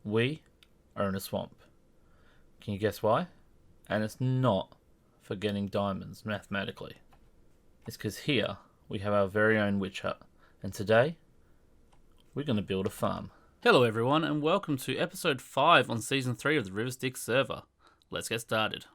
we are in a swamp. Can you guess why? And it's not for getting diamonds mathematically. It's because here we have our very own witch hut, and today we're going to build a farm. Hello everyone, and welcome to episode 5 on season 3 of the Riverstick server. Let's get started.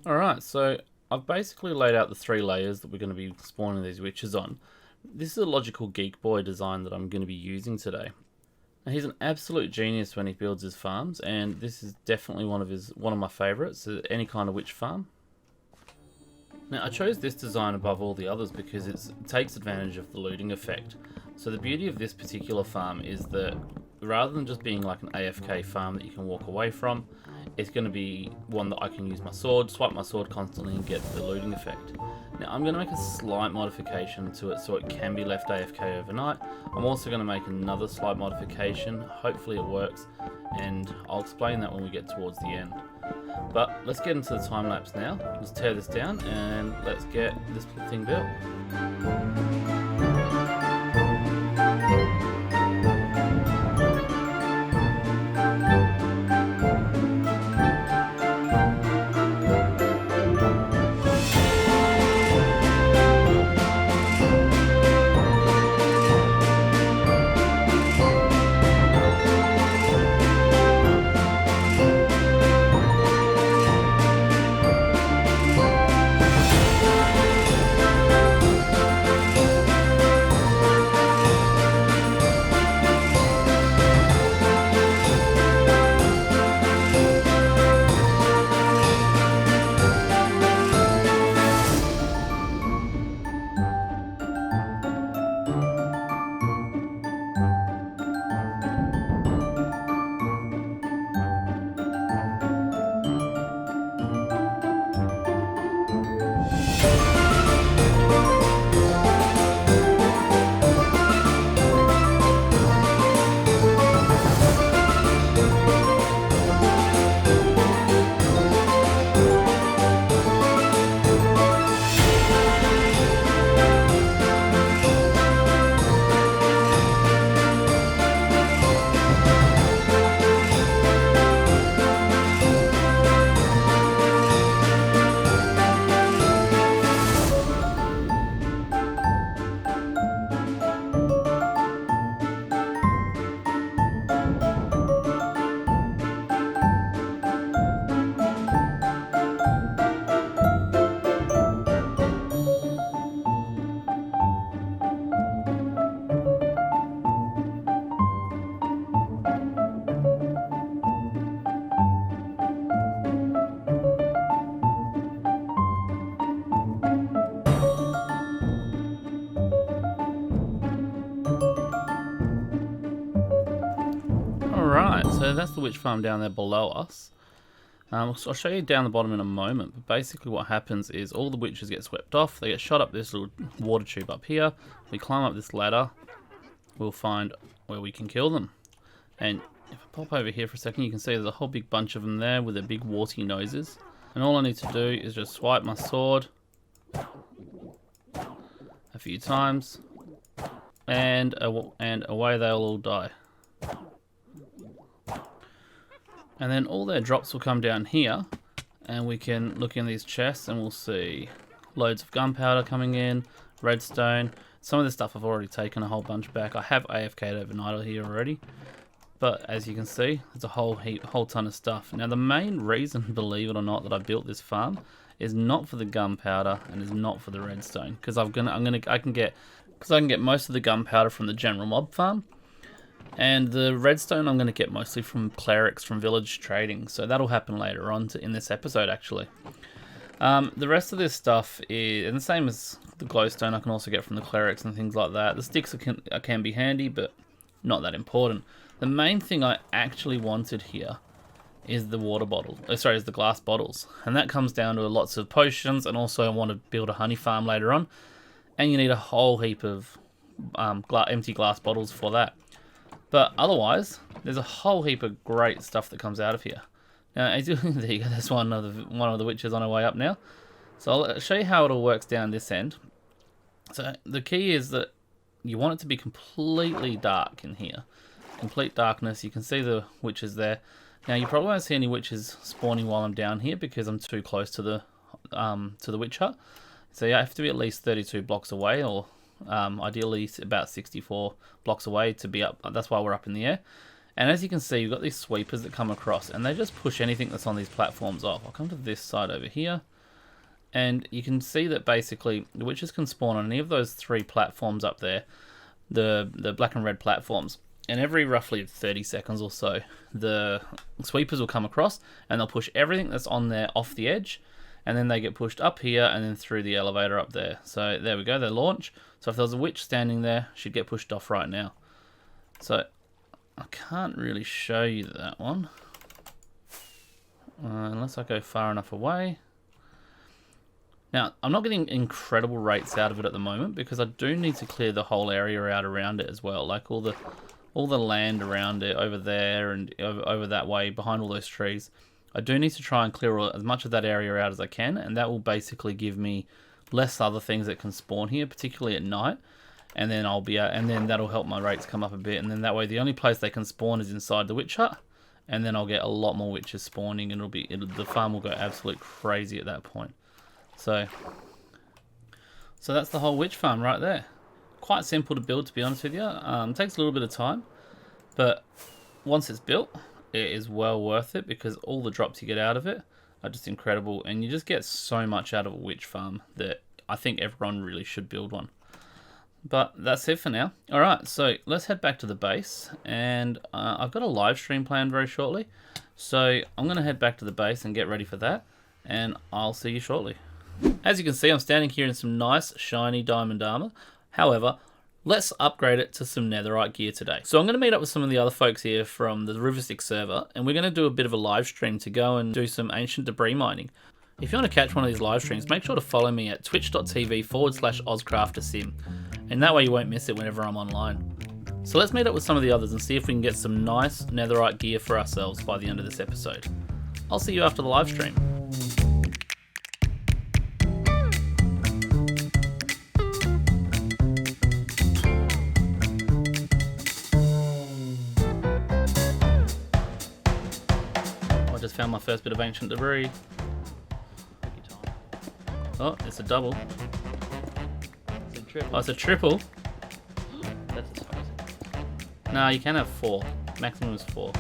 Alright, so I've basically laid out the 3 layers that we're going to be spawning these witches on. This is a LogicalGeekBoy design that I'm going to be using today. Now, he's an absolute genius when he builds his farms, and this is definitely one of my favourites, any kind of witch farm. Now I chose this design above all the others because it takes advantage of the looting effect. So the beauty of this particular farm is that rather than just being like an AFK farm that you can walk away from, it's going to be one that I can use my sword, swipe my sword constantly and get the looting effect. Now I'm going to make a slight modification to it so it can be left AFK overnight. I'm also going to make another slight modification, hopefully it works, and I'll explain that when we get towards the end. But let's get into the time lapse now. Let's tear this down and let's get this thing built. Alright, so that's the witch farm down there below us. So I'll show you down the bottom in a moment, but basically what happens is all the witches get swept off, they get shot up this little water tube up here, we climb up this ladder, we'll find where we can kill them. And if I pop over here for a second, you can see there's a whole big bunch of them there with their big warty noses. And all I need to do is just swipe my sword a few times, and away they'll all die. And then all their drops will come down here, and we can look in these chests and we'll see loads of gunpowder coming in, redstone. Some of this stuff I've already taken a whole bunch back. I have AFK'd overnight here already, but as you can see, there's a whole ton of stuff. Now the main reason, believe it or not, that I built this farm is not for the gunpowder and is not for the redstone, because I can get most of the gunpowder from the general mob farm. And the redstone I'm going to get mostly from clerics from village trading, so that'll happen later on in this episode actually. The rest of this stuff is and the same as the glowstone I can also get from the clerics and things like that. The sticks can be handy, but not that important. The main thing I actually wanted here is the water bottle. Is the glass bottles, and that comes down to lots of potions, and also I want to build a honey farm later on, and you need a whole heap of empty glass bottles for that. But otherwise, there's a whole heap of great stuff that comes out of here. Now, as you, there you go, there's one of the witches on her way up now. So I'll show you how it all works down this end. So the key is that you want it to be completely dark in here. Complete darkness. You can see the witches there. Now you probably won't see any witches spawning while I'm down here because I'm too close to the witch hut. So you have to be at least 32 blocks away, or ideally about 64 blocks away to be up. That's why we're up in the air. And as you can see, you've got these sweepers that come across, and they just push anything that's on these platforms off. I'll come to this side over here, and you can see that basically the witches can spawn on any of those 3 platforms up there, the black and red platforms. And every roughly 30 seconds or so, the sweepers will come across, and they'll push everything that's on there off the edge, and then they get pushed up here and then through the elevator up there. So there we go, they launch. So if there's a witch standing there, she'd get pushed off right now. So I can't really show you that one, unless I go far enough away. Now, I'm not getting incredible rates out of it at the moment because I do need to clear the whole area out around it as well, like all the land around it over there and over that way behind all those trees. I do need to try and clear as much of that area out as I can, and that will basically give me less other things that can spawn here, particularly at night. And then then that'll help my rates come up a bit, and then that way the only place they can spawn is inside the witch hut, and then I'll get a lot more witches spawning, and the farm will go absolute crazy at that point. So that's the whole witch farm right there. Quite simple to build, to be honest with you. Takes a little bit of time, but once it's built, it is well worth it because all the drops you get out of it are just incredible, and you just get so much out of a witch farm that I think everyone really should build one. But that's it for now. Alright, so let's head back to the base, and I've got a live stream planned very shortly, so I'm going to head back to the base and get ready for that, and I'll see you shortly. As you can see, I'm standing here in some nice shiny diamond armor. However, let's upgrade it to some netherite gear today. So I'm going to meet up with some of the other folks here from the Riverstick server, and we're going to do a bit of a live stream to go and do some ancient debris mining. If you want to catch one of these live streams, make sure to follow me at twitch.tv/AusCrafterSim, and that way you won't miss it whenever I'm online. So let's meet up with some of the others and see if we can get some nice netherite gear for ourselves by the end of this episode. I'll see you after the live stream. I just found my first bit of ancient debris. Oh, it's a double. It's a triple. Oh, it's a triple. That's a spicy. Nah, you can have 4. Maximum is 4.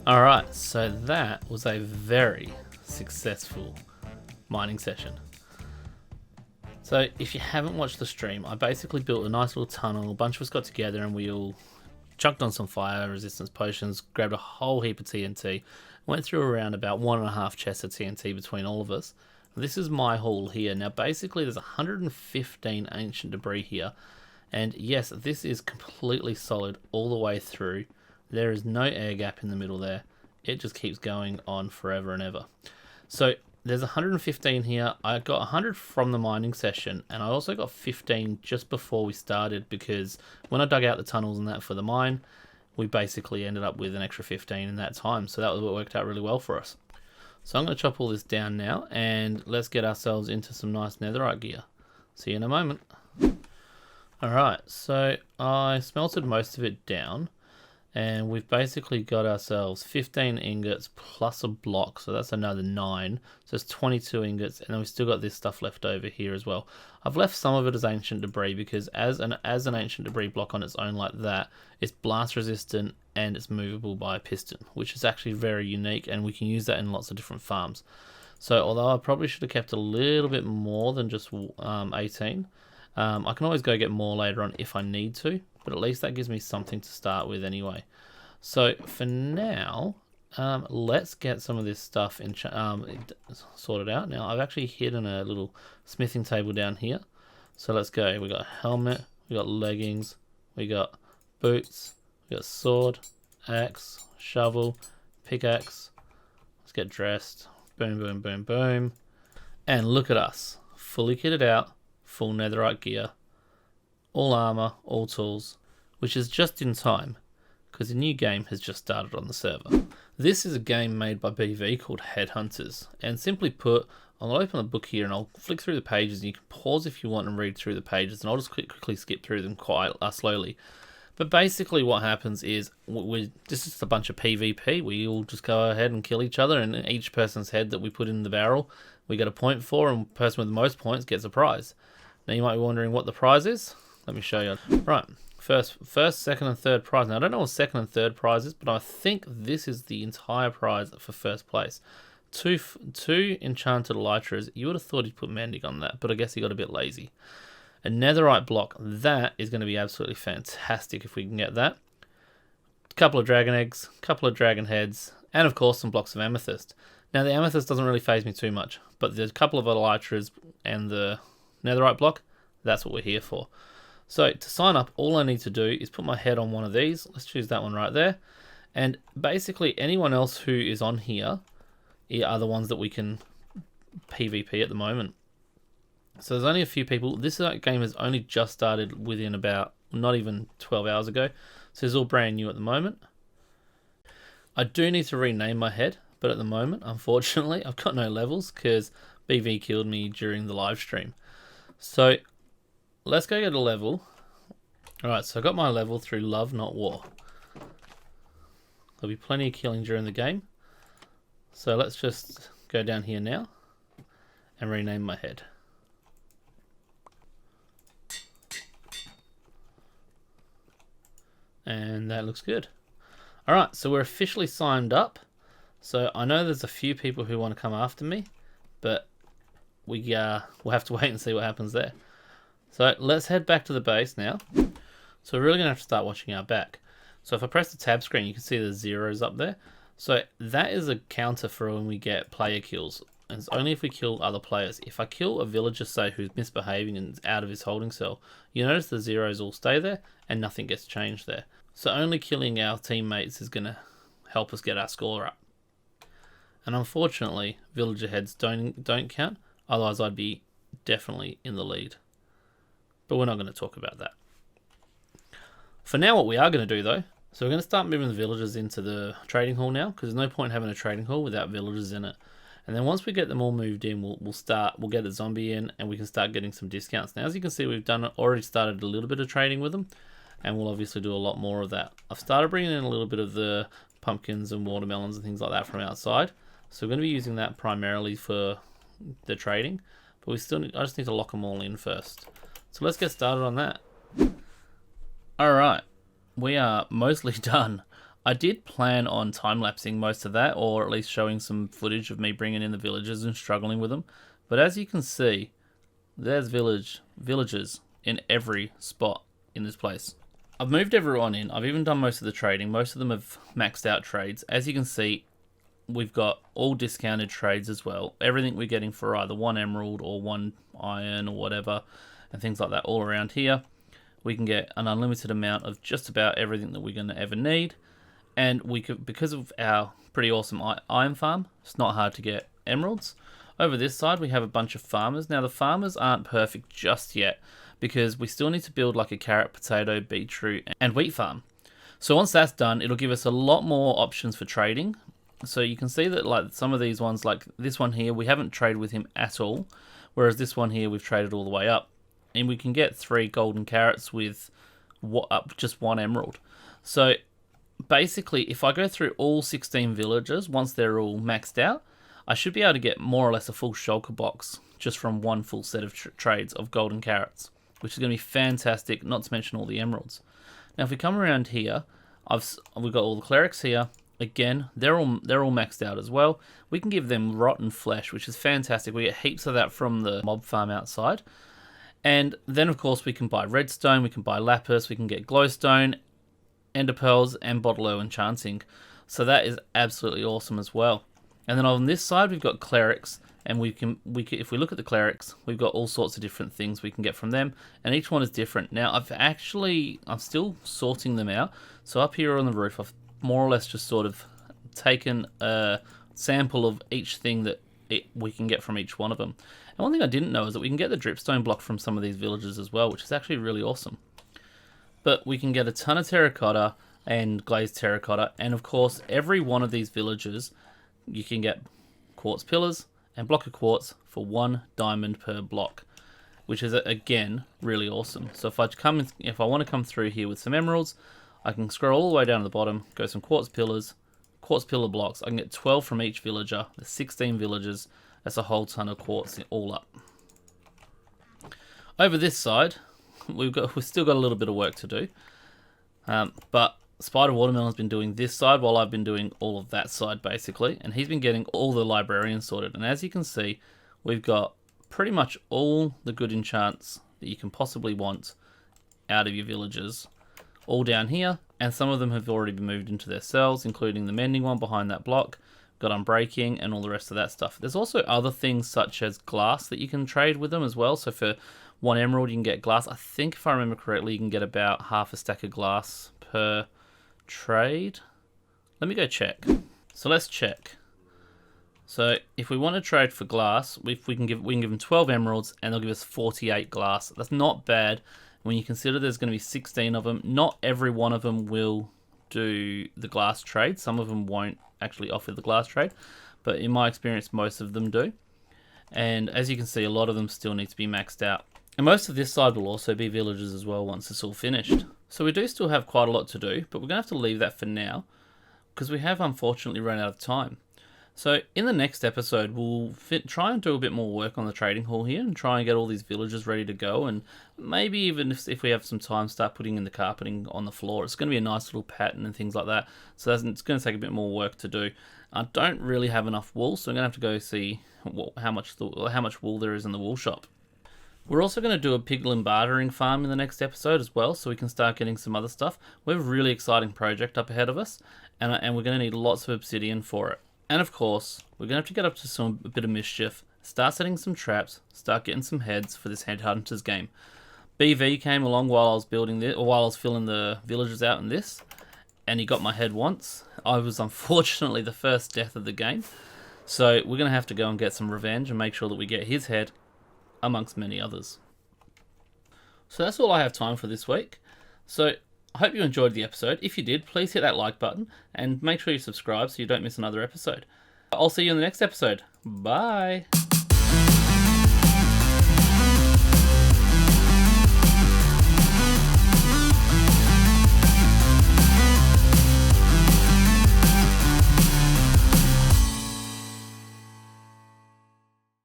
Alright, so that was a very successful mining session. So if you haven't watched the stream, I basically built a nice little tunnel. A bunch of us got together and we all chucked on some fire resistance potions, grabbed a whole heap of TNT, went through around about 1.5 chests of TNT between all of us. This is my haul here. Now basically there's 115 ancient debris here, and yes, this is completely solid all the way through. There is no air gap in the middle there. It just keeps going on forever and ever. So there's 115 here. I got 100 from the mining session, and I also got 15 just before we started, because when I dug out the tunnels and that for the mine, we basically ended up with an extra 15 in that time. So that was what worked out really well for us. So I'm going to chop all this down now, and let's get ourselves into some nice netherite gear. See you in a moment. Alright, so I smelted most of it down, and we've basically got ourselves 15 ingots plus a block, so that's another 9. So it's 22 ingots, and then we've still got this stuff left over here as well. I've left some of it as ancient debris because as an ancient debris block on its own like that, it's blast resistant and it's movable by a piston, which is actually very unique, and we can use that in lots of different farms. So although I probably should have kept a little bit more than just 18, I can always go get more later on if I need to, but at least that gives me something to start with anyway. So for now, let's get some of this stuff sorted out. Now I've actually hidden a little smithing table down here. So let's go. We got a helmet, we got leggings, we got boots, we got sword, axe, shovel, pickaxe. Let's get dressed. Boom, boom, boom, boom. And look at us, fully kitted out, full netherite gear, all armor, all tools, which is just in time because a new game has just started on the server. This is a game made by BV called Headhunters, and simply put, I'll open the book here and I'll flick through the pages, and you can pause if you want and read through the pages, and I'll just quickly skip through them quite slowly. But basically what happens is, this is a bunch of PvP. We all just go ahead and kill each other, and each person's head that we put in the barrel, we get a point for, and the person with the most points gets a prize. Now you might be wondering what the prize is. Let me show you. Right, first, second and third prize. Now I don't know what second and third prize is, but I think this is the entire prize for first place. Two enchanted elytras. You would have thought he'd put mending on that, but I guess he got a bit lazy. A netherite block, that is going to be absolutely fantastic if we can get that. A couple of dragon eggs, a couple of dragon heads, and of course some blocks of amethyst. Now the amethyst doesn't really faze me too much, but there's a couple of elytras and the netherite block, that's what we're here for. So to sign up, all I need to do is put my head on one of these. Let's choose that one right there. And basically anyone else who is on here are the ones that we can PvP at the moment. So there's only a few people. This game has only just started within about, not even 12 hours ago. So it's all brand new at the moment. I do need to rename my head, but at the moment, unfortunately, I've got no levels because BV killed me during the live stream. So let's go get a level. Alright, so I got my level through love, not war. There'll be plenty of killing during the game. So let's just go down here now and rename my head. And that looks good. Alright, so we're officially signed up. So I know there's a few people who want to come after me, but we'll have to wait and see what happens there. So let's head back to the base now. So we're really going to have to start watching our back. So if I press the tab screen, you can see the zeros up there. So that is a counter for when we get player kills. And it's only if we kill other players. If I kill a villager, say, who's misbehaving and is out of his holding cell, you notice the zeros all stay there and nothing gets changed there. So only killing our teammates is going to help us get our score up. And unfortunately, villager heads don't count. Otherwise, I'd be definitely in the lead. But we're not going to talk about that. For now, what we are going to do, though, so we're going to start moving the villagers into the trading hall now, because there's no point having a trading hall without villagers in it. And then once we get them all moved in, we'll get a zombie in, and we can start getting some discounts. Now, as you can see, we've already started a little bit of trading with them, and we'll obviously do a lot more of that. I've started bringing in a little bit of the pumpkins and watermelons and things like that from outside. So we're going to be using that primarily for the trading, but I just need to lock them all in first. So let's get started on that. Alright, we are mostly done. I did plan on time-lapsing most of that, or at least showing some footage of me bringing in the villagers and struggling with them. But as you can see, there's villagers in every spot in this place. I've moved everyone in. I've even done most of the trading. Most of them have maxed out trades. As you can see, we've got all discounted trades as well. Everything we're getting for either 1 emerald or 1 iron or whatever, and things like that all around here. We can get an unlimited amount of just about everything that we're going to ever need. And we could, because of our pretty awesome iron farm, it's not hard to get emeralds. Over this side, we have a bunch of farmers. Now, the farmers aren't perfect just yet, because we still need to build like a carrot, potato, beetroot, and wheat farm. So once that's done, it'll give us a lot more options for trading. So you can see that like some of these ones, like this one here, we haven't traded with him at all, whereas this one here we've traded all the way up, and we can get 3 golden carrots with just 1 emerald. So basically, if I go through all 16 villages, once they're all maxed out, I should be able to get more or less a full shulker box just from 1 full set of trades of golden carrots, which is going to be fantastic, not to mention all the emeralds. Now if we come around here, we've got all the clerics here. Again, they're all maxed out as well. We can give them rotten flesh, which is fantastic. We get heaps of that from the mob farm outside. And then of course we can buy redstone, we can buy lapis, we can get glowstone, ender pearls, and bottle o enchanting. So that is absolutely awesome as well. And then on this side we've got clerics, and we can if we look at the clerics, we've got all sorts of different things we can get from them, and each one is different. Now I'm still sorting them out. So up here on the roof, I've more or less just sort of taken a sample of each thing that we can get from each one of them. And one thing I didn't know is that we can get the dripstone block from some of these villages as well, which is actually really awesome. But we can get a ton of terracotta and glazed terracotta, and of course every one of these villages you can get quartz pillars and block of quartz for 1 diamond per block, which is again really awesome. So if I want to come through here with some emeralds, I can scroll all the way down to the bottom, go some quartz pillars, quartz pillar blocks. I can get 12 from each villager. There's 16 villages. That's a whole ton of quartz all up. Over this side, we've still got a little bit of work to do, but Spider Watermelon's been doing this side while I've been doing all of that side basically, and he's been getting all the librarians sorted. And as you can see, we've got pretty much all the good enchants that you can possibly want out of your villages all down here, and some of them have already been moved into their cells, including the mending one behind that block. Got unbreaking and all the rest of that stuff. There's also other things such as glass that you can trade with them as well. So for 1 emerald you can get glass. I think if I remember correctly, you can get about half a stack of glass per trade. Let me go check. So let's check. So if we want to trade for glass, we can give them 12 emeralds and they'll give us 48 glass. That's not bad when you consider there's going to be 16 of them. Not every one of them will do the glass trade. Some of them won't actually offer the glass trade, but in my experience most of them do. And as you can see, a lot of them still need to be maxed out. And most of this side will also be villages as well once it's all finished. So we do still have quite a lot to do, but we're going to have to leave that for now because we have unfortunately run out of time. So in the next episode, we'll try and do a bit more work on the trading hall here and try and get all these villages ready to go, and maybe even if we have some time, start putting in the carpeting on the floor. It's going to be a nice little pattern and things like that, so it's going to take a bit more work to do. I don't really have enough wool, so I'm going to have to go see how much wool there is in the wool shop. We're also going to do a piglin bartering farm in the next episode as well, so we can start getting some other stuff. We have a really exciting project up ahead of us, and we're going to need lots of obsidian for it. And of course, we're going to have to get up to a bit of mischief, start setting some traps, start getting some heads for this Headhunters game. BV came along while I was building this, or while I was filling the villagers out in this, and he got my head once. I was unfortunately the first death of the game, so we're going to have to go and get some revenge and make sure that we get his head, amongst many others. So that's all I have time for this week. So I hope you enjoyed the episode. If you did, please hit that like button and make sure you subscribe so you don't miss another episode. I'll see you in the next episode. Bye!